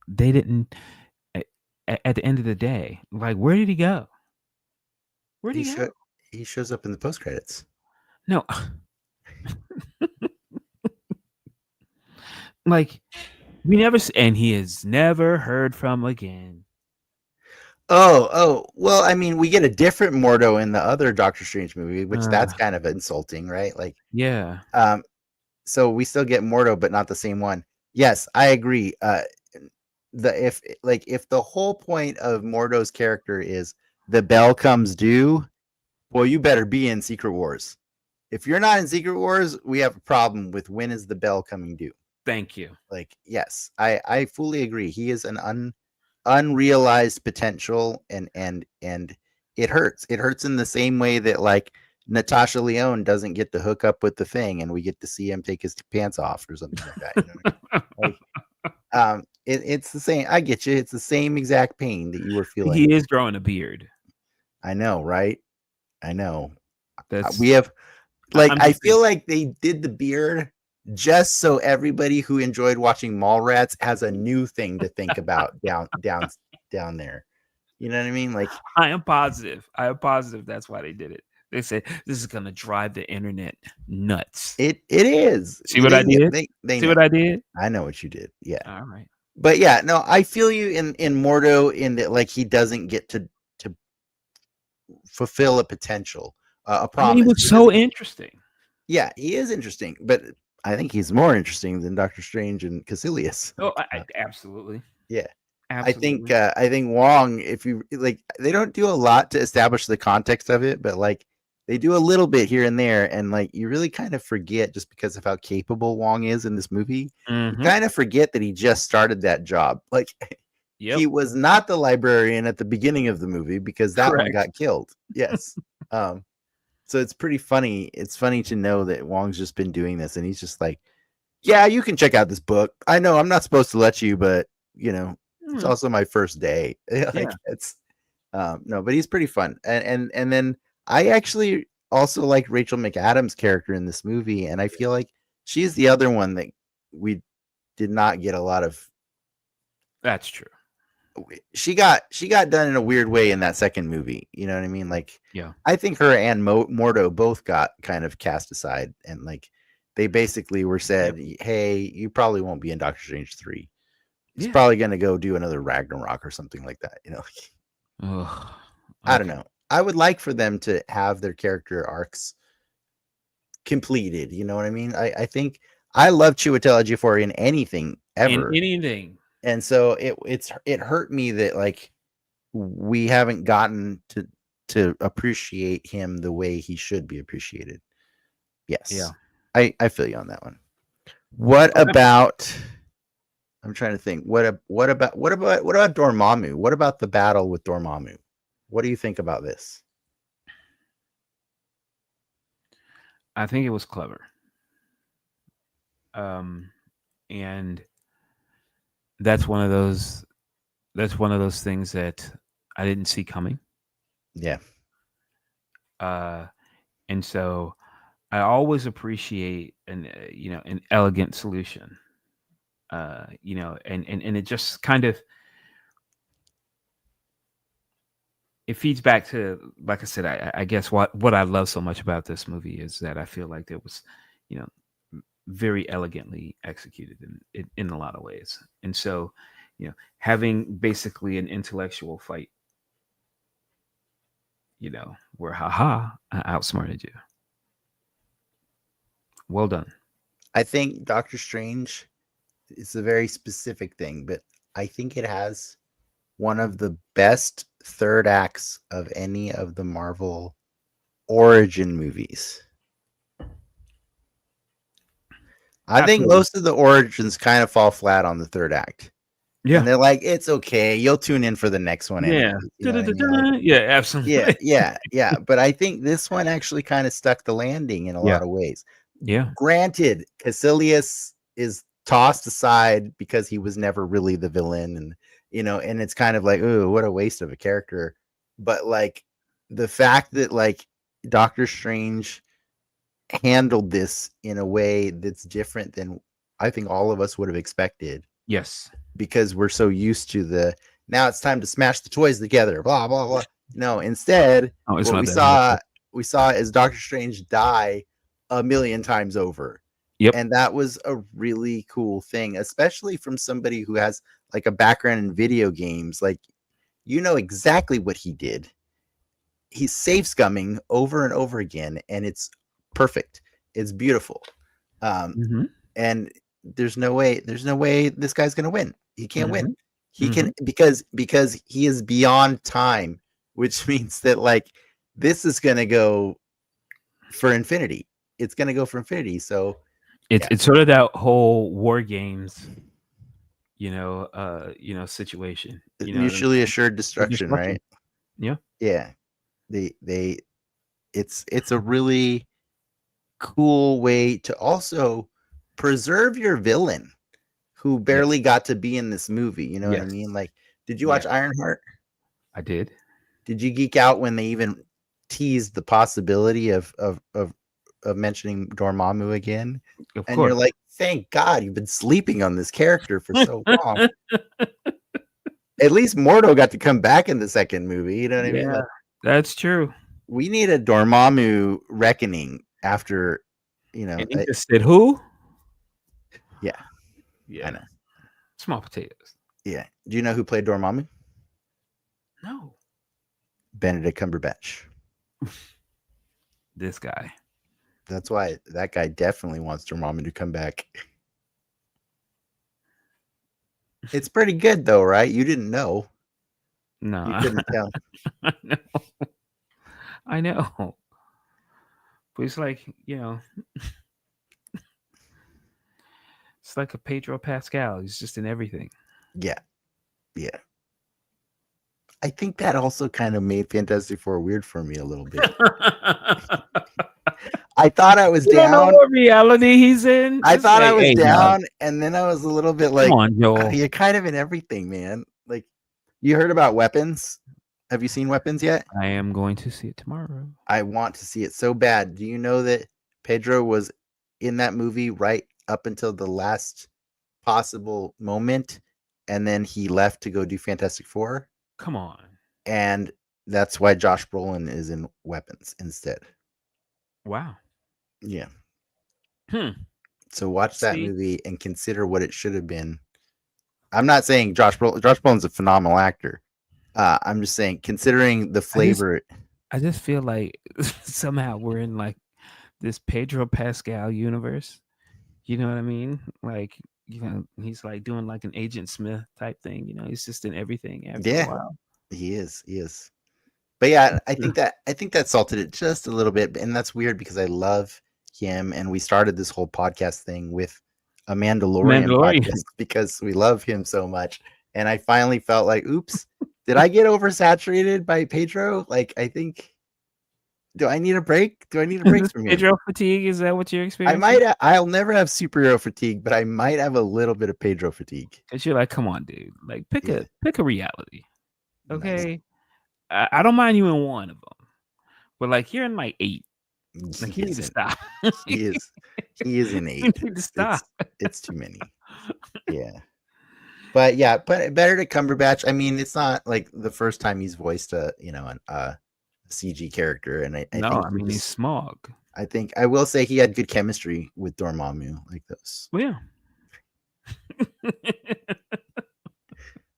They didn't. At the end of the day, like, where did he go? Where'd He he go? shows up in the post credits. No. Like, we never. And he is never heard from again. Oh, well, I mean, we get a different Mordo in the other Doctor Strange movie, which that's kind of insulting, right? Like, Yeah. So we still get Mordo, but not the same one. Yes, I agree. If the whole point of Mordo's character is the bell comes due, well, you better be in Secret Wars. If you're not in Secret Wars, we have a problem with when is the bell coming due. Thank you. Like, yes, I fully agree. He is an unrealized potential, and it hurts. It hurts in the same way that like Natasha Lyonne doesn't get to hook up with the Thing, and we get to see him take his pants off or something like that. You know what I mean? Like, it's the same. I get you. It's the same exact pain that you were feeling. He is growing a beard. I know, right? I know. That's We have like I'm I just saying, feel like they did the beard just so everybody who enjoyed watching Mallrats has a new thing to think about down there. You know what I mean? Like I am positive. I am positive that's why they did it. They said this is gonna drive the internet nuts. it is. See what I did? They See know. what I did? I know what you did. Yeah. All right. But yeah, no, I feel you in Mordo in that like he doesn't get to fulfill a potential, a I mean, he promise. was so interesting. Yeah, he is interesting, but I think he's more interesting than Doctor Strange and Caecilius. Oh, absolutely. Yeah. Absolutely. I think Wong, if you like, they don't do a lot to establish the context of it, but like they do a little bit here and there, and like you really kind of forget just because of how capable Wong is in this movie. You kind of forget that he just started that job. Like he was not the librarian at the beginning of the movie because that one got killed. Yes. So it's pretty funny. It's funny to know that Wong's just been doing this, and he's just like, yeah, you can check out this book. I know I'm not supposed to let you, but you know, it's also my first day. Like it's no, but he's pretty fun. And then I actually also like Rachel McAdams' character in this movie, and I feel like she's the other one that we did not get a lot of. That's true. She got done in a weird way in that second movie. You know what I mean? Like, yeah, I think her and Mordo both got kind of cast aside, and like they basically were said, "Hey, you probably won't be in Doctor Strange 3. He's probably going to go do another Ragnarok or something like that." You know, okay. I don't know. I would like for them to have their character arcs completed. You know what I mean? I think I love Chiwetel Ejiofor in anything ever. In anything. And so it hurt me that like we haven't gotten to appreciate him the way he should be appreciated. Yes. Yeah. I feel you on that one. What about I'm trying to think. What about Dormammu? What about the battle with Dormammu? What do you think about this? I think it was clever. And that's one of those things that I didn't see coming. Yeah. And so I always appreciate an elegant solution. And it just kind of it feeds back to, like I said, I guess what I love so much about this movie is that I feel like it was, very elegantly executed in a lot of ways. And so, having basically an intellectual fight, where I outsmarted you. Well done. I think Doctor Strange is a very specific thing, but I think it has one of the best third acts of any of the Marvel origin movies. I think most of the origins kind of fall flat on the third act. Yeah. And they're like, it's okay. You'll tune in for the next one. Yeah. Yeah, absolutely. Yeah. But I think this one actually kind of stuck the landing in a lot of ways. Yeah. Granted, Caecilius is tossed aside because he was never really the villain. And, and it's kind of like, oh, what a waste of a character. But like the fact that like Doctor Strange handled this in a way that's different than I think all of us would have expected. Yes. Because we're so used to now it's time to smash the toys together, blah, blah, blah. No, instead, what we saw is Doctor Strange die a million times over. Yep. And that was a really cool thing, especially from somebody who has like a background in video games. Like, exactly what he did. He's safe scumming over and over again, and it's perfect. It's beautiful. And there's no way this guy's going to win. He can't win. He can because he is beyond time, which means that like this is going to go for infinity. It's going to go for infinity. So it's sort of that whole War Games, situation. Mutually assured destruction, right? Yeah. Yeah. They it's a really cool way to also preserve your villain who Yeah. barely got to be in this movie. You know what I Yes. mean? Like, did you Yeah. watch Ironheart? I did. Did you geek out when they even teased the possibility of mentioning Dormammu again? Of And you're course. like, thank God you've been sleeping on this character for so long. At least Mordo got to come back in the second movie. You know what I mean? Yeah, Like, that's true. we need a Dormammu reckoning after, And he just said, "Who?" yeah, I Yeah. know. Small potatoes. Yeah. Do you know who played Dormammu? No. Benedict Cumberbatch. This guy. That's why that guy definitely wants Dormammu to come back. It's pretty good though, right? You didn't know. You No. couldn't tell. I know. I know. But it's like, it's like a Pedro Pascal. He's just in everything. Yeah. Yeah. I think that also kind of made Fantastic Four weird for me a little bit. I thought I was You don't know down. what reality he's in. I Just thought I like, was hey, no, down, and then I was a little bit come like, on, Joel. you're kind of in everything, man. Like, you heard about Weapons? Have you seen Weapons yet? I am going to see it tomorrow. I want to see it so bad. Do you know that Pedro was in that movie right up until the last possible moment, and then he left to go do Fantastic Four? Come on. And that's why Josh Brolin is in Weapons instead. Wow. Yeah. Hmm. So watch that See, movie and consider what it should have been. I'm not saying Josh Brolin's a phenomenal actor. I'm just saying, considering the flavor. I just feel like somehow we're in like this Pedro Pascal universe. You know what I mean? Like, he's like doing like an Agent Smith type thing. He's just in everything after a Yeah, while. he is. He is. But yeah, I think that salted it just a little bit, and that's weird because I love him, and we started this whole podcast thing with a Mandalorian Mandalorian. podcast because we love him so much. And I finally felt like, oops, did I get oversaturated by Pedro? Like, I think, do I need a break? Do I need a break This from him? Pedro fatigue, is that what you're experiencing? I'll never have superhero fatigue, but I might have a little bit of Pedro fatigue. Because you're like, come on, dude. Like, pick Yeah, a reality. nice. Okay. I don't mind you in one of them. But like you're in like 8. Like, you need to stop. He is in You 8. need to stop. It's too many. Yeah. But yeah, but Benedict Cumberbatch, I mean, it's not like the first time he's voiced a CG character, and I No, think I mean, he's Smog. I think I will say he had good chemistry with Dormammu, like those. Well, yeah.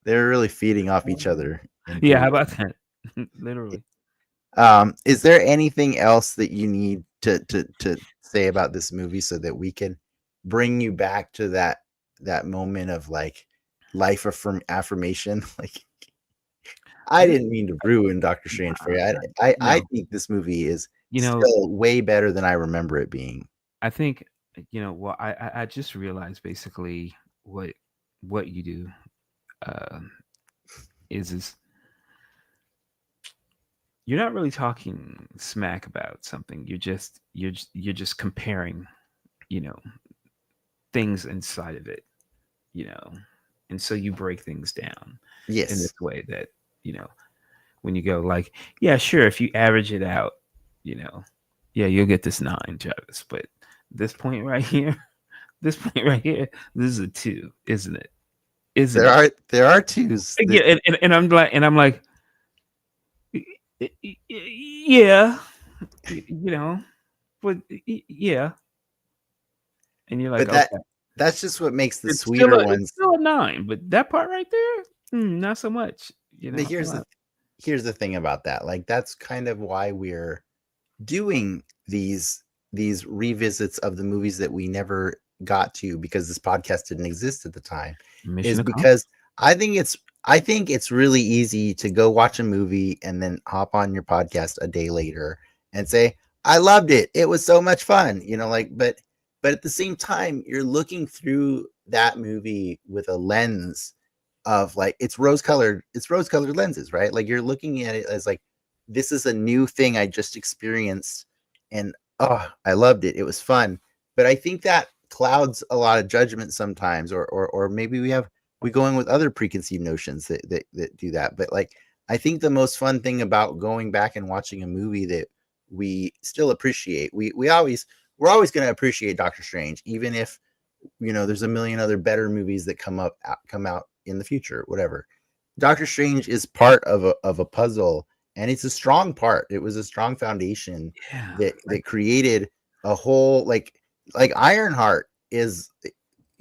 They're really feeding off each other. Yeah, how about that? Literally. Is there anything else that you need to say about this movie so that we can bring you back to that moment of like life affirmation? Like, I didn't mean to ruin Doctor Strange for you. I No. think this movie is You know, still way better than I remember it being. I think, well, I just realized basically what you do is you're not really talking smack about something. You're just comparing, things inside of it, and so you break things down in Yes. this way that, when you go like, yeah, sure, if you average it out, yeah, you'll get this 9, Travis, but this point right here, this is a 2, isn't it? There are twos. Yeah, and I'm like, yeah, but yeah, and you're like, But okay, that's just what makes the it's sweeter it's ones. still a 9, but that part right there, not so much. But here's the thing about that. Like, that's kind of why we're doing these revisits of the movies that we never got to because this podcast didn't exist at the time. Is because I think it's really easy to go watch a movie and then hop on your podcast a day later and say, I loved it. It was so much fun. But at the same time, you're looking through that movie with a lens of like, it's rose colored lenses, right? Like, you're looking at it as like, this is a new thing I just experienced, and oh, I loved it. It was fun. But I think that clouds a lot of judgment sometimes, or maybe we go in with other preconceived notions that do that. But like, I think the most fun thing about going back and watching a movie that we still appreciate, we're always going to appreciate Doctor Strange, even if there's a million other better movies that come out in the future, whatever. Doctor Strange is part of a puzzle, and it's a strong part. It was a strong foundation Yeah. that created a whole, like Ironheart is,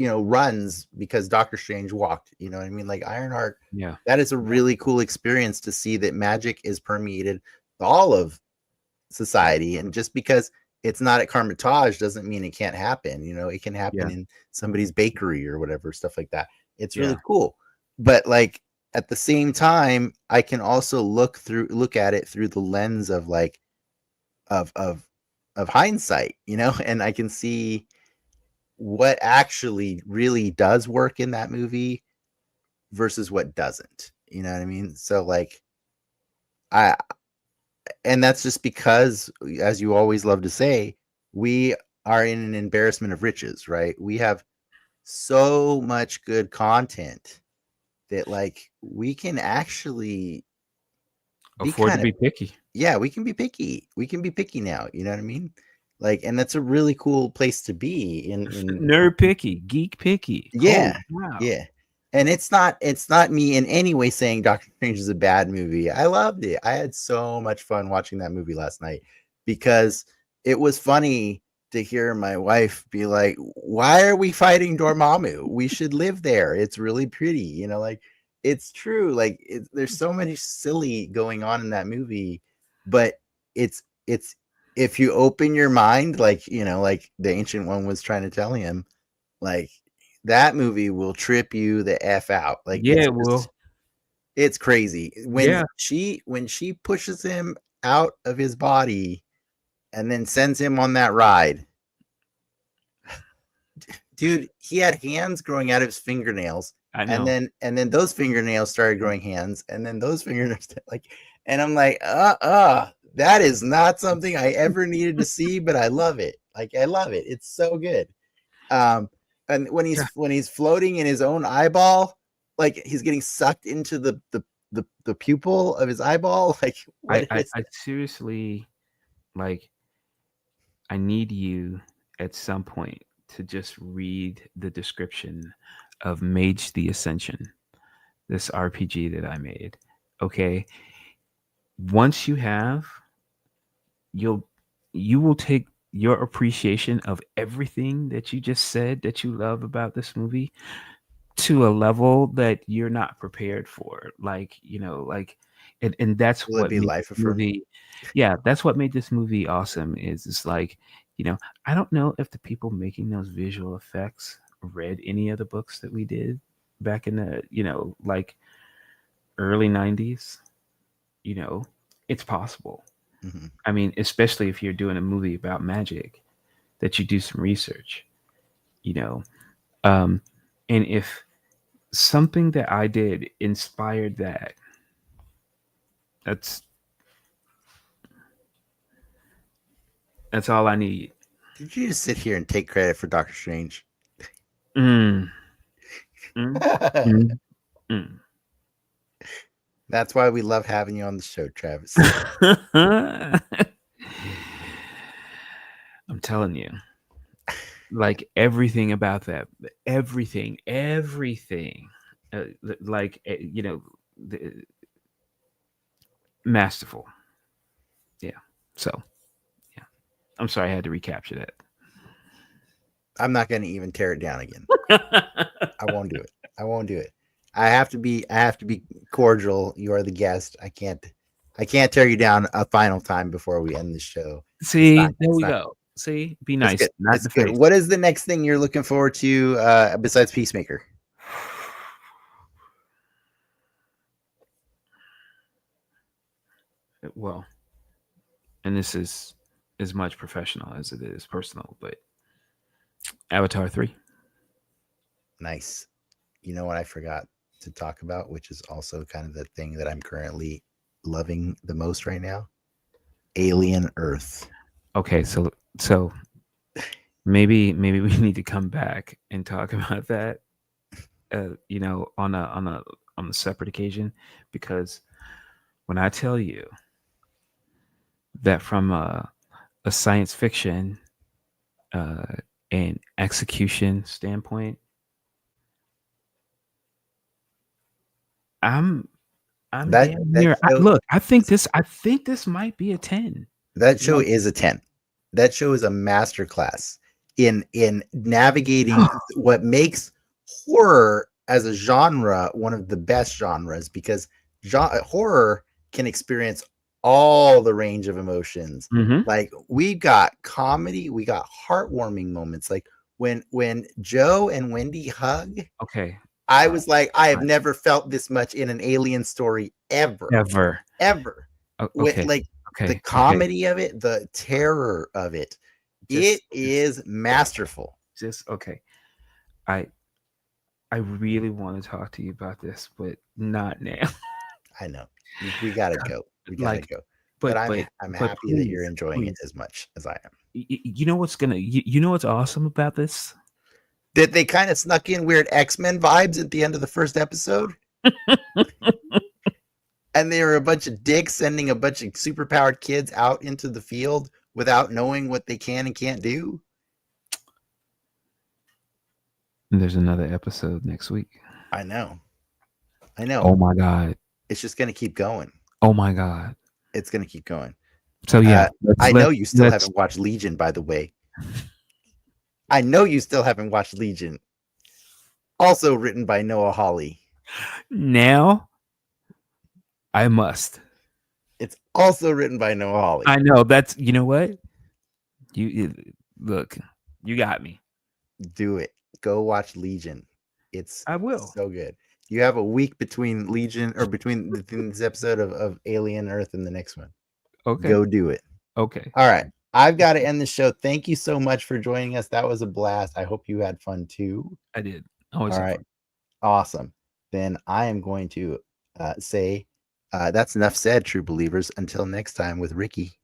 runs because Doctor Strange walked. You know what I mean? Like Ironheart, Yeah. that is a really cool experience to see that magic is permeated all of society, and just because it's not at Carmitage doesn't mean it can't happen. It can happen Yeah. in somebody's bakery or whatever, stuff like that. It's Yeah. really cool. But like, at the same time, I can also look at it through the lens of like of of of hindsight, and I can see what actually really does work in that movie versus what doesn't. You know what I mean? So like, I and that's just because, as you always love to say, we are in an embarrassment of riches, right? We have so much good content that like we can actually be Afford to kind of, be picky. yeah, we can be picky. We can be picky now, you know what I mean? Like, and that's a really cool place to be in Nerd picky, geek picky. Holy Yeah, wow. yeah. And it's not me in any way saying Doctor Strange is a bad movie. I loved it. I had so much fun watching that movie last night because it was funny to hear my wife be like, "Why are we fighting Dormammu? We should live there. It's really pretty." Like, it's true. Like, there's so many silly going on in that movie, but it's if you open your mind, like the ancient one was trying to tell him, like, that movie will trip you the F out. Like, Yeah, well, it's crazy. When yeah. she pushes him out of his body and then sends him on that ride, dude, he had hands growing out of his fingernails. I And know. then those fingernails started growing hands, and then those fingernails like, and I'm like, that is not something I ever needed to see, but I love it. Like, I love it. It's so good. Um, and when Yeah. he's floating in his own eyeball, like he's getting sucked into the pupil of his eyeball. Like, I, what I, is I seriously, like, I need you at some point to just read the description of Mage the Ascension, this RPG that I made. Okay. Once you have, you'll you will take your appreciation of everything that you just said that you love about this movie to a level that you're not prepared for. And that's will it what be made this life affirming? movie, yeah, that's what made this movie awesome. Is it's like, I don't know if the people making those visual effects read any of the books that we did back in the, like early 90s. you know it's possible. Mm-hmm. I mean, especially if you're doing a movie about magic, that you do some research, you know um and if something that I did inspired that, that's that's all I need. Did you just sit here and take credit for Doctor Strange? Mm, mm, mm, mm. That's why we love having you on the show, Travis. I'm telling you, like everything about that, everything, like the, masterful. Yeah. So yeah, I'm sorry I had to recapture I'm not going to even tear it down again. that. I won't do it. I won't do it. I have to be cordial. You are the guest. I can't tear you down a final time before we end the show. It's See, not there it's we not go. See, be It's nice, good. not in It's the good. face. What is the next thing you're looking forward to besides Peacemaker? Well, and this is as much professional as it is personal, but Avatar 3. Nice. You know what I forgot to talk about, which is also kind of the thing that I'm currently loving the most right now? Alien Earth. Okay, so maybe we need to come back and talk about that. On a separate occasion, because when I tell you that from a science fiction uh, and execution standpoint, I'm That damn that near. show Look, I think this might be a 10. that show Like, is a 10. That show is a masterclass in navigating what makes horror as a genre one of the best genres, because horror can experience all the range of emotions. mm-hmm. Like, we got comedy, we got heartwarming moments, like when Joe and Wendy hug. Okay. I was like, I have Right. never felt this much in an alien story ever. Ever. Ever. With, Okay. like, the Okay. comedy of it, the terror of it, it Just is masterful. just okay. I I really want to talk to you about this, but not now. I know. We gotta go. We gotta Like, go. But but I'm but happy that you're please, enjoying it please. as much as I am. You know what's gonna you know what's awesome about this? That they kind of snuck in weird X-Men vibes at the end of the first episode. And they were a bunch of dicks sending a bunch of superpowered kids out into the field without knowing what they can and can't do. There's another episode next week. I know. Oh my god. It's just gonna keep going. Oh my god. It's gonna keep going. So yeah, I know you still let's haven't watched Legion, by the way. I know you still haven't watched Legion. Also written by Noah Hawley. now I must. It's also written by Noah Hawley. I know that's you know what? You look, you got me. Do it. Go watch Legion. It's I will. so good. You have a week between Legion, or between this episode of Alien Earth and the next one. Okay. Go do it. Okay. All right. I've got to end the show. Thank you so much for joining us. That was a blast. I hope you had fun too. I did. Always All have right. fun. Awesome. Then I am going to say that's enough said, true believers. Until next time with Ricky.